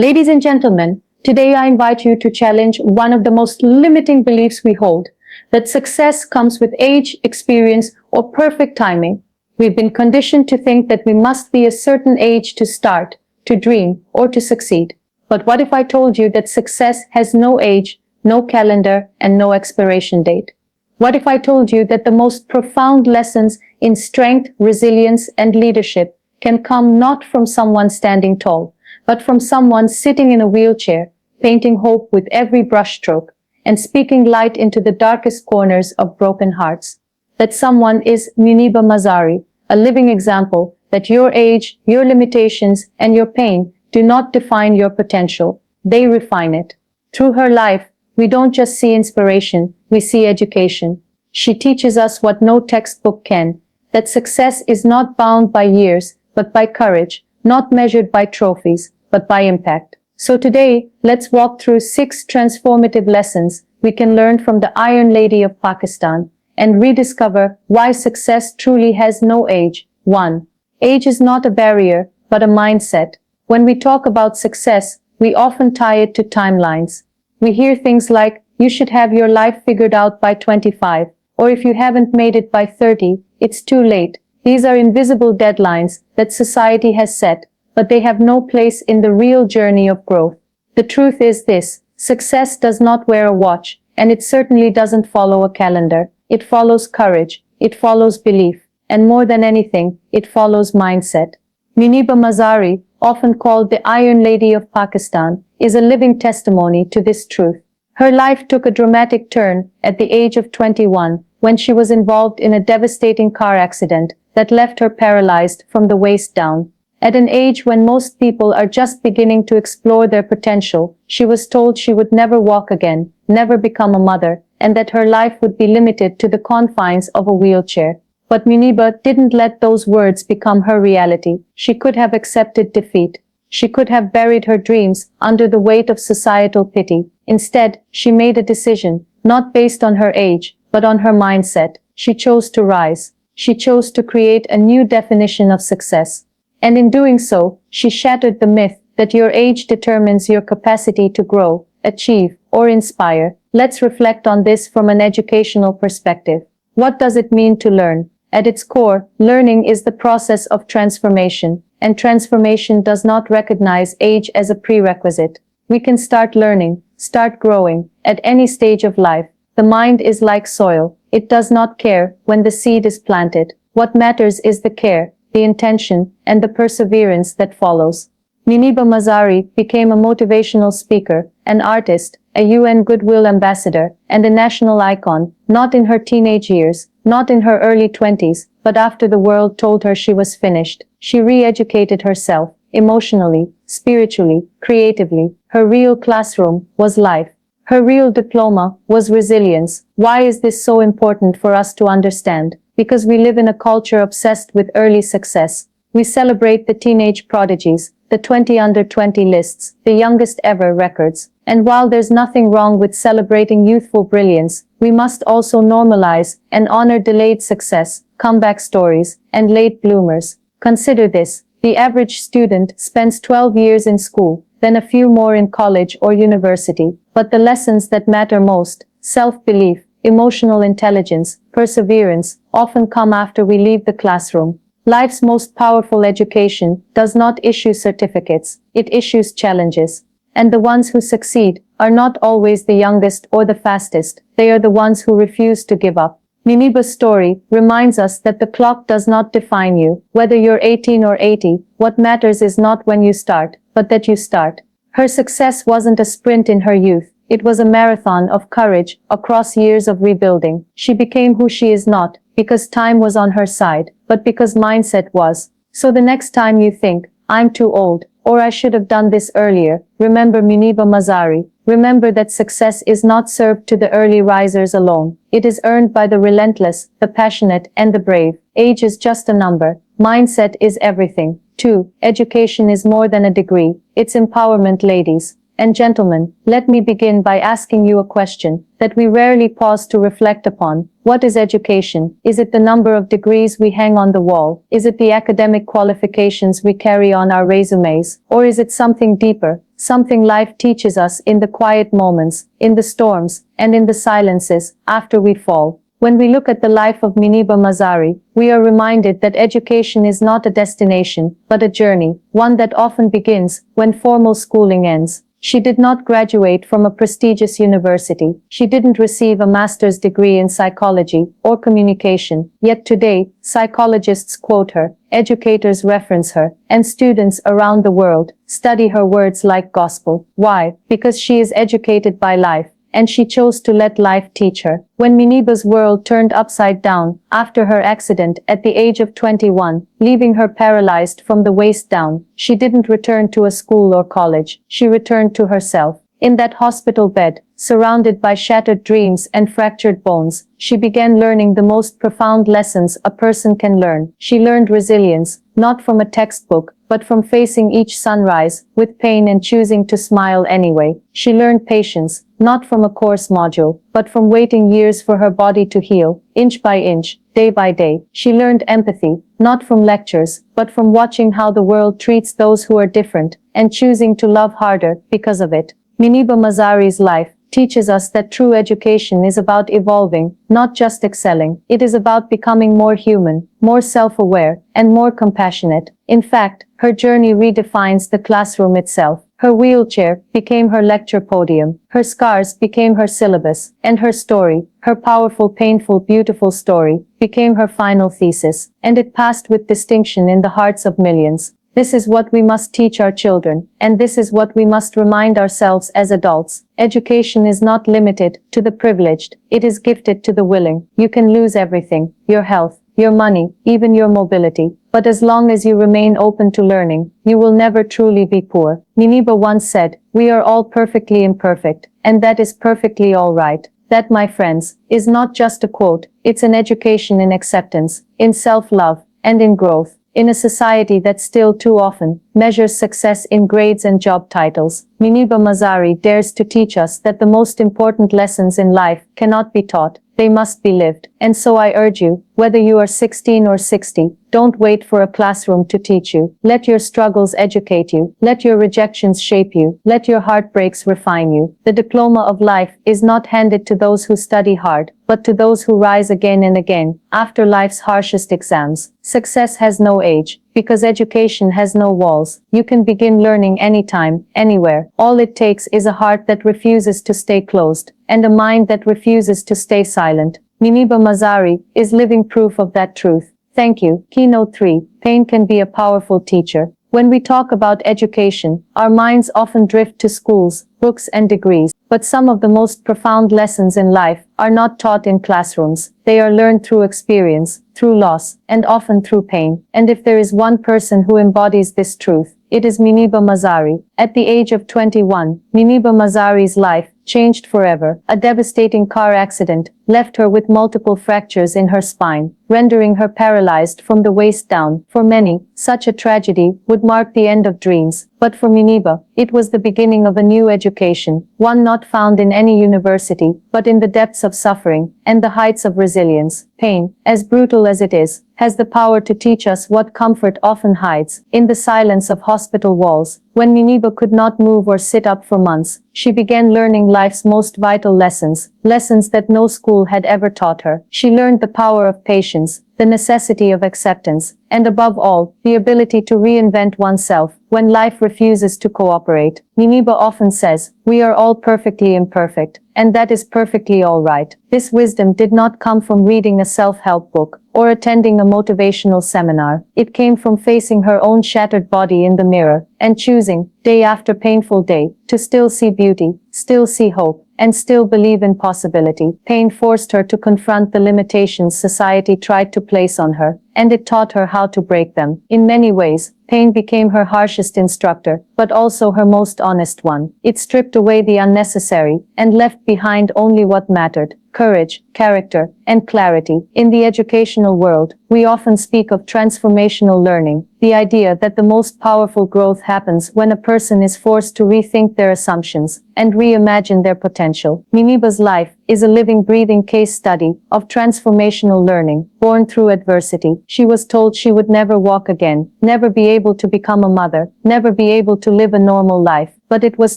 Ladies and gentlemen, today I invite you to challenge one of the most limiting beliefs we hold, that success comes with age, experience, or perfect timing. We've been conditioned to think that we must be a certain age to start, to dream, or to succeed. But what if I told you that success has no age, no calendar, and no expiration date? What if I told you that the most profound lessons in strength, resilience, and leadership can come not from someone standing tall, but from someone sitting in a wheelchair, painting hope with every brushstroke, and speaking light into the darkest corners of broken hearts? That someone is Muniba Mazari, a living example that your age, your limitations, and your pain do not define your potential, they refine it. Through her life, we don't just see inspiration, we see education. She teaches us what no textbook can, that success is not bound by years, but by courage, not measured by trophies, but by impact. So today, let's walk through 6 transformative lessons we can learn from the Iron Lady of Pakistan and rediscover why success truly has no age. 1. Age is not a barrier, but a mindset. When we talk about success, we often tie it to timelines. We hear things like, you should have your life figured out by 25, or if you haven't made it by 30, it's too late. These are invisible deadlines that society has set, but they have no place in the real journey of growth. The truth is this: success does not wear a watch, and it certainly doesn't follow a calendar. It follows courage, it follows belief, and more than anything, it follows mindset. Muniba Mazari, often called the Iron Lady of Pakistan, is a living testimony to this truth. Her life took a dramatic turn at the age of 21, when she was involved in a devastating car accident that left her paralyzed from the waist down. At an age when most people are just beginning to explore their potential, she was told she would never walk again, never become a mother, and that her life would be limited to the confines of a wheelchair. But Muniba didn't let those words become her reality. She could have accepted defeat. She could have buried her dreams under the weight of societal pity. Instead, she made a decision, not based on her age, but on her mindset. She chose to rise. She chose to create a new definition of success. And in doing so, she shattered the myth that your age determines your capacity to grow, achieve, or inspire. Let's reflect on this from an educational perspective. What does it mean to learn? At its core, learning is the process of transformation, and transformation does not recognize age as a prerequisite. We can start learning, start growing, at any stage of life. The mind is like soil. It does not care when the seed is planted. What matters is the care, the intention, and the perseverance that follows. Muniba Mazari became a motivational speaker, an artist, a UN Goodwill ambassador, and a national icon, not in her teenage years, not in her early 20s, but after the world told her she was finished. She re-educated herself, emotionally, spiritually, creatively. Her real classroom was life. Her real diploma was resilience. Why is this so important for us to understand? Because we live in a culture obsessed with early success. We celebrate the teenage prodigies, the 20 under 20 lists, the youngest ever records. And while there's nothing wrong with celebrating youthful brilliance, we must also normalize and honor delayed success, comeback stories, and late bloomers. Consider this: the average student spends 12 years in school, then a few more in college or university. But the lessons that matter most, self-belief, emotional intelligence, perseverance, often come after we leave the classroom. Life's most powerful education does not issue certificates, it issues challenges. And the ones who succeed are not always the youngest or the fastest, they are the ones who refuse to give up. Muniba's story reminds us that the clock does not define you. Whether you're 18 or 80, what matters is not when you start, but that you start. Her success wasn't a sprint in her youth. It was a marathon of courage across years of rebuilding. She became who she is not because time was on her side, but because mindset was. So the next time you think, I'm too old, or I should have done this earlier, remember Muniba Mazari. Remember that success is not served to the early risers alone. It is earned by the relentless, the passionate, and the brave. Age is just a number. Mindset is everything. 2. Education is more than a degree. It's empowerment, ladies. and gentlemen, let me begin by asking you a question that we rarely pause to reflect upon. What is education? Is it the number of degrees we hang on the wall? Is it the academic qualifications we carry on our resumes? Or is it something deeper, something life teaches us in the quiet moments, in the storms, and in the silences after we fall? When we look at the life of Muniba Mazari, we are reminded that education is not a destination, but a journey, one that often begins when formal schooling ends. She did not graduate from a prestigious university. She didn't receive a master's degree in psychology or communication. Yet today, psychologists quote her, educators reference her, and students around the world study her words like gospel. Why? Because she is educated by life, and she chose to let life teach her. When Muniba's world turned upside down after her accident at the age of 21, leaving her paralyzed from the waist down, she didn't return to a school or college. She returned to herself. In that hospital bed, surrounded by shattered dreams and fractured bones, she began learning the most profound lessons a person can learn. She learned resilience, not from a textbook, but from facing each sunrise with pain and choosing to smile anyway. She learned patience, not from a course module, but from waiting years for her body to heal, inch by inch, day by day. She learned empathy, not from lectures, but from watching how the world treats those who are different, and choosing to love harder because of it. Muniba Mazari's life teaches us that true education is about evolving, not just excelling. It is about becoming more human, more self-aware, and more compassionate. In fact, her journey redefines the classroom itself. Her wheelchair became her lecture podium, her scars became her syllabus, and her story, her powerful, painful, beautiful story, became her final thesis, and it passed with distinction in the hearts of millions. This is what we must teach our children, and this is what we must remind ourselves as adults. Education is not limited to the privileged, it is gifted to the willing. You can lose everything, your health, your money, even your mobility. But as long as you remain open to learning, you will never truly be poor. Muniba once said, "We are all perfectly imperfect, and that is perfectly all right." That, my friends, is not just a quote, it's an education in acceptance, in self-love, and in growth. In a society that still too often measures success in grades and job titles, Muniba Mazari dares to teach us that the most important lessons in life cannot be taught, they must be lived. And so I urge you, whether you are 16 or 60, don't wait for a classroom to teach you. Let your struggles educate you. Let your rejections shape you. Let your heartbreaks refine you. The diploma of life is not handed to those who study hard, but to those who rise again and again after life's harshest exams. Success has no age, because education has no walls. You can begin learning anytime, anywhere. All it takes is a heart that refuses to stay closed, and a mind that refuses to stay silent. Muniba Mazari is living proof of that truth. Thank you. Keynote 3. Pain can be a powerful teacher. When we talk about education, our minds often drift to schools, books, and degrees. But some of the most profound lessons in life are not taught in classrooms. They are learned through experience, through loss, and often through pain. And if there is one person who embodies this truth, it is Muniba Mazari. At the age of 21, Muniba Mazari's life changed forever. A devastating car accident left her with multiple fractures in her spine, rendering her paralyzed from the waist down. For many, such a tragedy would mark the end of dreams. But for Muniba, it was the beginning of a new education, one not found in any university, but in the depths of suffering and the heights of resilience. Pain, as brutal as it is, has the power to teach us what comfort often hides in the silence of hospital walls. When Muniba could not move or sit up for months, she began learning life's most vital lessons, lessons that no school had ever taught her. She learned the power of patience, the necessity of acceptance, and above all, the ability to reinvent oneself when life refuses to cooperate. Muniba often says, "We are all perfectly imperfect, and that is perfectly all right." This wisdom did not come from reading a self-help book or attending a motivational seminar. It came from facing her own shattered body in the mirror and choosing, day after painful day, to still see beauty, still see hope, and still believe in possibility. Pain forced her to confront the limitations society tried to place on her, and it taught her how to break them. In many ways, pain became her harshest instructor, but also her most honest one. It stripped away the unnecessary and left behind only what mattered: courage, character, and clarity. In the educational world, we often speak of transformational learning, the idea that the most powerful growth happens when a person is forced to rethink their assumptions and reimagine their potential. Muniba's life is a living, breathing case study of transformational learning, born through adversity. She was told she would never walk again, never be able to become a mother, never be able to live a normal life. But it was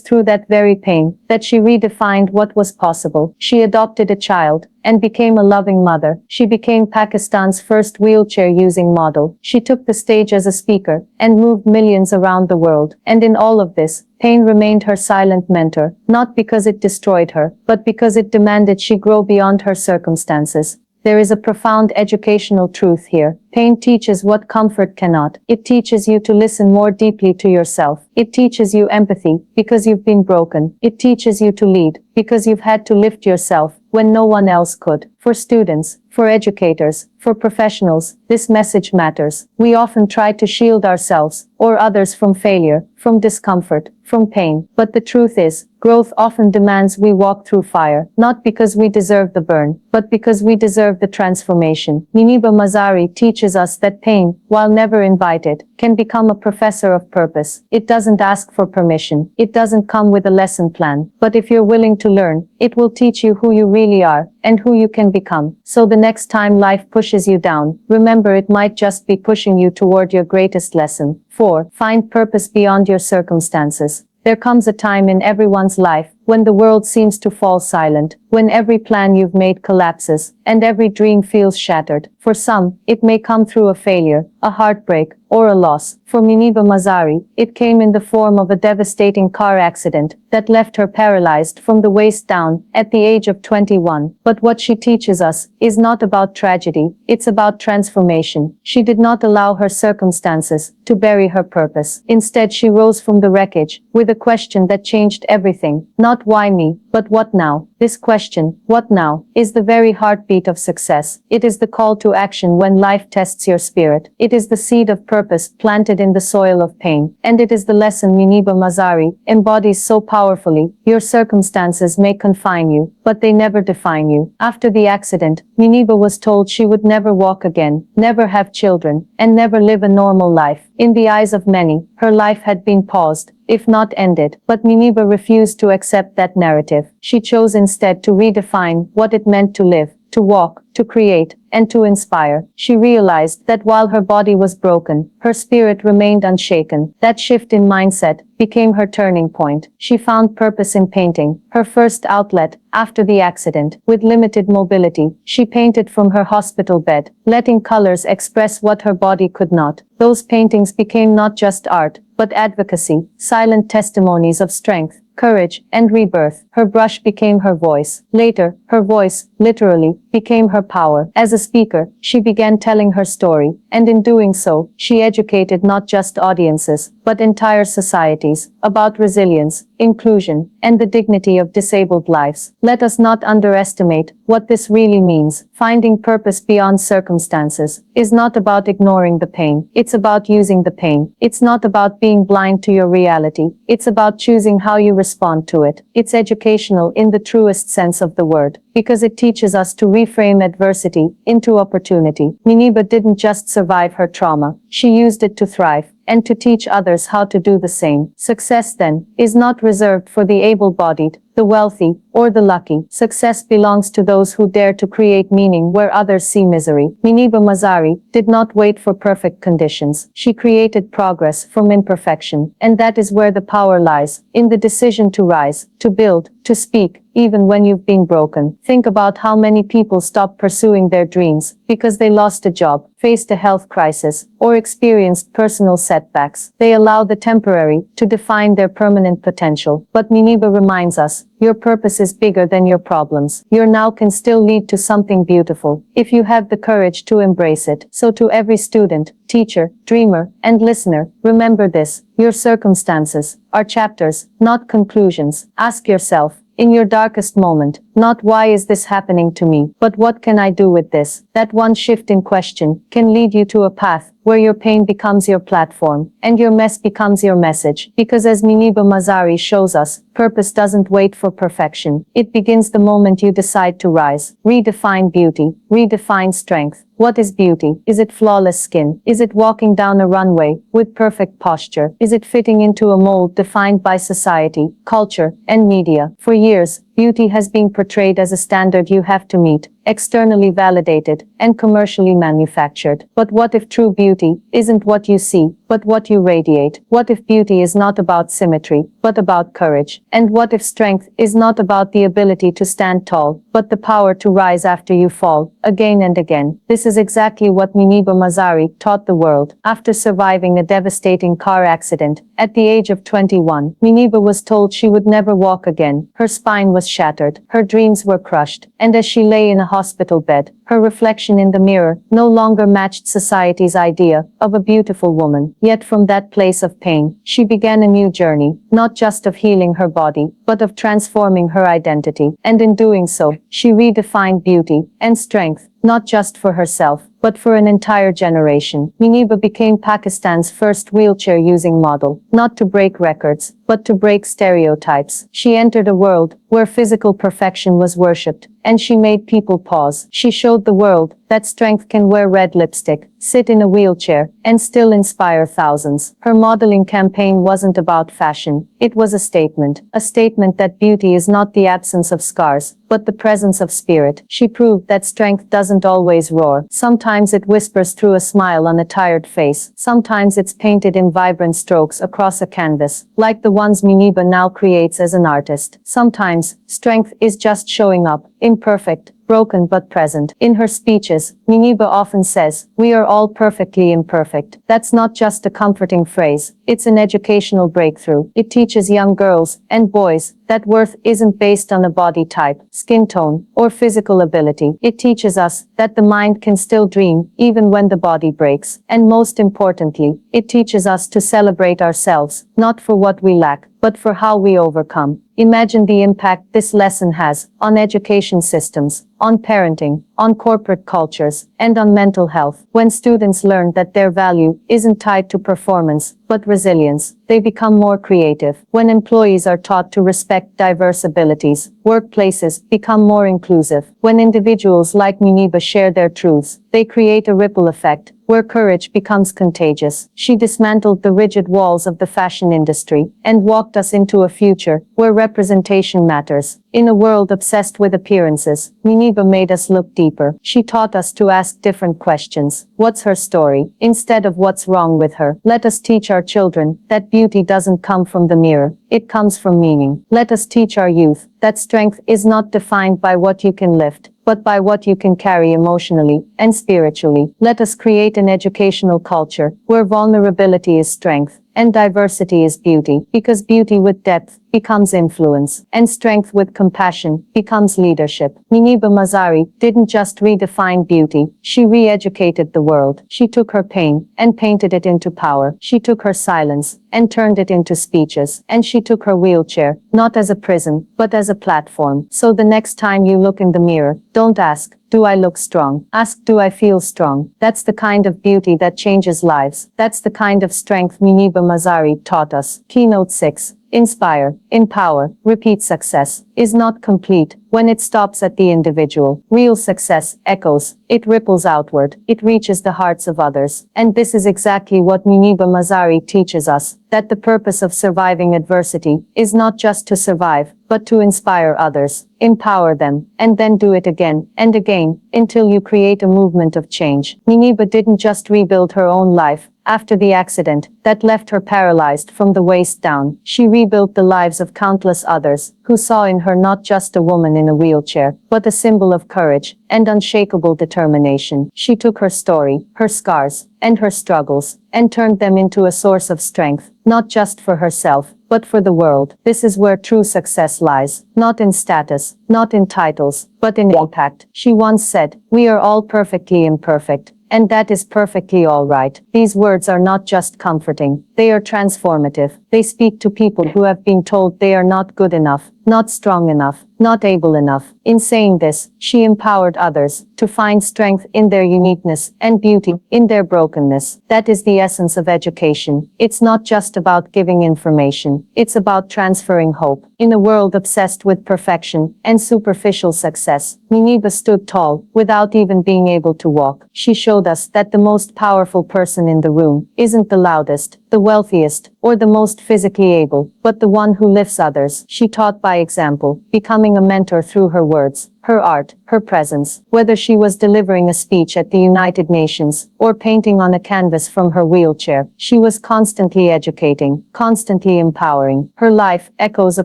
through that very pain that she redefined what was possible. She adopted a child and became a loving mother. She became Pakistan's first wheelchair-using model. She took the stage as a speaker and moved millions around the world. And in all of this, pain remained her silent mentor, not because it destroyed her, but because it demanded she grow beyond her circumstances. There is a profound educational truth here. Pain teaches what comfort cannot. It teaches you to listen more deeply to yourself. It teaches you empathy because you've been broken. It teaches you to lead because you've had to lift yourself when no one else could. For students, for educators, for professionals, this message matters. We often try to shield ourselves or others from failure, from discomfort, from pain. But the truth is, growth often demands we walk through fire, not because we deserve the burn, but because we deserve the transformation. Muniba Mazari teaches us that pain, while never invited, can become a professor of purpose. It doesn't ask for permission. It doesn't come with a lesson plan. But if you're willing to learn, it will teach you who you really are and who you can become. So the next time life pushes you down, remember it might just be pushing you toward your greatest lesson. 4. Find purpose beyond your circumstances. There comes a time in everyone's life when the world seems to fall silent, when every plan you've made collapses, and every dream feels shattered. For some, it may come through a failure, a heartbreak, or a loss. For Muniba Mazari, it came in the form of a devastating car accident that left her paralyzed from the waist down at the age of 21. But what she teaches us is not about tragedy, it's about transformation. She did not allow her circumstances to bury her purpose. Instead, she rose from the wreckage with a question that changed everything. Not why me, but what now? This question, what now, is the very heartbeat of success. It is the call to action when life tests your spirit. It is the seed of purpose planted in the soil of pain. And it is the lesson Muniba Mazari embodies so powerfully. Your circumstances may confine you, but they never define you. After the accident, Muniba was told she would never walk again, never have children, and never live a normal life. In the eyes of many, her life had been paused, if not ended. But Muniba refused to accept that narrative. She chose instead to redefine what it meant to live, to walk, to create, and to inspire. She realized that while her body was broken, her spirit remained unshaken. That shift in mindset became her turning point. She found purpose in painting, her first outlet after the accident. With limited mobility, she painted from her hospital bed, letting colors express what her body could not. Those paintings became not just art, but advocacy, silent testimonies of strength, courage, and rebirth. Her brush became her voice. Later, her voice, literally, became her power. As a speaker, she began telling her story, and in doing so, she educated not just audiences, but entire societies, about resilience, inclusion, and the dignity of disabled lives. Let us not underestimate what this really means. Finding purpose beyond circumstances is not about ignoring the pain. It's about using the pain. It's not about being blind to your reality. It's about choosing how you respond to it. It's educational in the truest sense of the word, because it teaches us to reframe adversity into opportunity. Muniba didn't just survive her trauma. She used it to thrive and to teach others how to do the same. Success, then, is not reserved for the able-bodied, the wealthy, or the lucky. Success belongs to those who dare to create meaning where others see misery. Muniba Mazari did not wait for perfect conditions. She created progress from imperfection. And that is where the power lies, in the decision to rise, to build, to speak, even when you've been broken. Think about how many people stopped pursuing their dreams because they lost a job, faced a health crisis, or experienced personal setbacks. They allow the temporary to define their permanent potential. But Muniba reminds us, your purpose is bigger than your problems. Your now can still lead to something beautiful, if you have the courage to embrace it. So to every student, teacher, dreamer, and listener, remember this: your circumstances are chapters, not conclusions. Ask yourself, in your darkest moment, Not why is this happening to me, but what can I do with this? That one shift in question can lead you to a path where your pain becomes your platform, and your mess becomes your message. Because as Muniba Mazari shows us, purpose doesn't wait for perfection. It begins the moment you decide to rise. Redefine beauty. Redefine strength. What is beauty? Is it flawless skin? Is it walking down a runway with perfect posture? Is it fitting into a mold defined by society, culture, and media? For years, beauty has been portrayed as a standard you have to meet, externally validated, and commercially manufactured. But what if true beauty isn't what you see, but what you radiate? What if beauty is not about symmetry, but about courage? And what if strength is not about the ability to stand tall, but the power to rise after you fall, again and again? This is exactly what Muniba Mazari taught the world. After surviving a devastating car accident, at the age of 21, Muniba was told she would never walk again. Her spine was shattered, her dreams were crushed, and as she lay in a hospital bed, her reflection in the mirror no longer matched society's idea of a beautiful woman. Yet from that place of pain, she began a new journey, not just of healing her body, but of transforming her identity. And in doing so, she redefined beauty and strength, not just for herself, but for an entire generation. Muniba became Pakistan's first wheelchair-using model, not to break records, but to break stereotypes. She entered a world where physical perfection was worshipped, and she made people pause. She showed the world that strength can wear red lipstick, sit in a wheelchair, and still inspire thousands. Her modeling campaign wasn't about fashion. It was a statement that beauty is not the absence of scars, but the presence of spirit. She proved that strength doesn't always roar. Sometimes it whispers through a smile on a tired face. Sometimes it's painted in vibrant strokes across a canvas, like the ones Muniba now creates as an artist. Sometimes, strength is just showing up, imperfect, broken but present. In her speeches, Muniba often says, "We are all perfectly imperfect." That's not just a comforting phrase, it's an educational breakthrough. It teaches young girls and boys that worth isn't based on a body type, skin tone, or physical ability. It teaches us that the mind can still dream, even when the body breaks. And most importantly, it teaches us to celebrate ourselves, not for what we lack, but for how we overcome. Imagine the impact this lesson has on education systems, on parenting, on corporate cultures, and on mental health. When students learn that their value isn't tied to performance, but resilience, they become more creative. When employees are taught to respect diverse abilities, workplaces become more inclusive. When individuals like Muniba share their truths, they create a ripple effect where courage becomes contagious. She dismantled the rigid walls of the fashion industry and walked us into a future where representation matters. In a world obsessed with appearances, Muniba made us look deeper. She taught us to ask different questions. What's her story? Instead of what's wrong with her. Let us teach our children that beauty doesn't come from the mirror. It comes from meaning. Let us teach our youth that strength is not defined by what you can lift, but by what you can carry emotionally and spiritually. Let us create an educational culture where vulnerability is strength and diversity is beauty, because beauty with depth becomes influence, and strength with compassion becomes leadership. Muniba Mazari didn't just redefine beauty, she re-educated the world. She took her pain and painted it into power. She took her silence and turned it into speeches. And she took her wheelchair, not as a prison, but as a platform. So the next time you look in the mirror, don't ask, "Do I look strong?" Ask, "Do I feel strong?" That's the kind of beauty that changes lives. That's the kind of strength Muniba Mazari taught us. Keynote 6. Inspire, empower, repeat. Success is not complete when it stops at the individual. Real success echoes, it ripples outward, it reaches the hearts of others. And this is exactly what Muniba Mazari teaches us, that the purpose of surviving adversity is not just to survive, but to inspire others, empower them, and then do it again and again until you create a movement of change. Muniba didn't just rebuild her own life after the accident that left her paralyzed from the waist down. She rebuilt the lives of countless others who saw in her not just a woman in a wheelchair, but a symbol of courage and unshakable determination. She took her story, her scars, and her struggles, and turned them into a source of strength, not just for herself, but for the world. This is where true success lies, not in status, not in titles, but in impact. She once said, "We are all perfectly imperfect, and that is perfectly all right." These words are not just comforting, they are transformative. They speak to people who have been told they are not good enough, not strong enough, not able enough. In saying this, she empowered others to find strength in their uniqueness and beauty in their brokenness. That is the essence of education. It's not just about giving information. It's about transferring hope. In a world obsessed with perfection and superficial success, Muniba stood tall, without even being able to walk. She showed us that the most powerful person in the room isn't the loudest, the wealthiest, or the most physically able, but the one who lifts others. She taught by example, becoming a mentor through her words, her art, her presence. Whether she was delivering a speech at the United Nations or painting on a canvas from her wheelchair, she was constantly educating, constantly empowering. Her life echoes a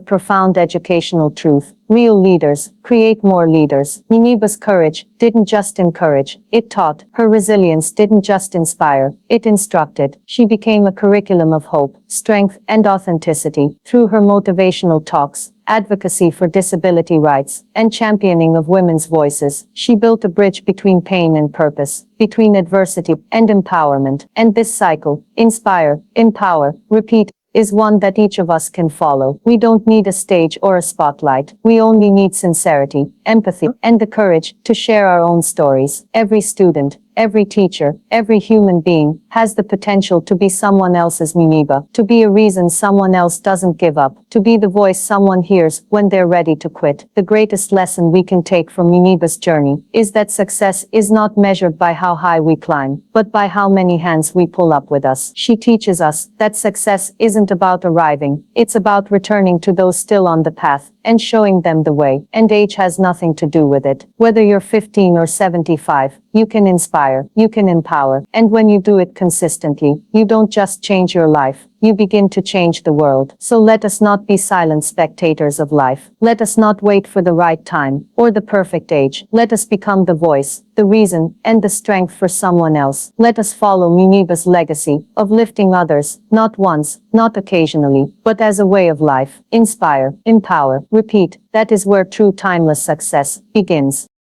profound educational truth. Real leaders create more leaders. Muniba's courage didn't just encourage, it taught. Her resilience didn't just inspire, it instructed. She became a curriculum of hope, strength, and authenticity. Through her motivational talks, advocacy for disability rights, and championing of women's voices, she built a bridge between pain and purpose, between adversity and empowerment. And this cycle, inspire, empower, repeat, is one that each of us can follow. We don't need a stage or a spotlight. We only need sincerity, empathy, and the courage to share our own stories. Every student, every teacher, every human being has the potential to be someone else's Muniba, to be a reason someone else doesn't give up, to be the voice someone hears when they're ready to quit. The greatest lesson we can take from Muniba's journey is that success is not measured by how high we climb, but by how many hands we pull up with us. She teaches us that success isn't about arriving, it's about returning to those still on the path and showing them the way. And age has nothing to do with it. Whether you're 15 or 75, you can inspire, you can empower, and when you do it consistently, you don't just change your life, you begin to change the world. So let us not be silent spectators of life. Let us not wait for the right time or the perfect age. Let us become the voice, the reason, and the strength for someone else. Let us follow Muniba's legacy of lifting others, not once, not occasionally, but as a way of life. Inspire, empower, repeat. That is where true timeless success begins.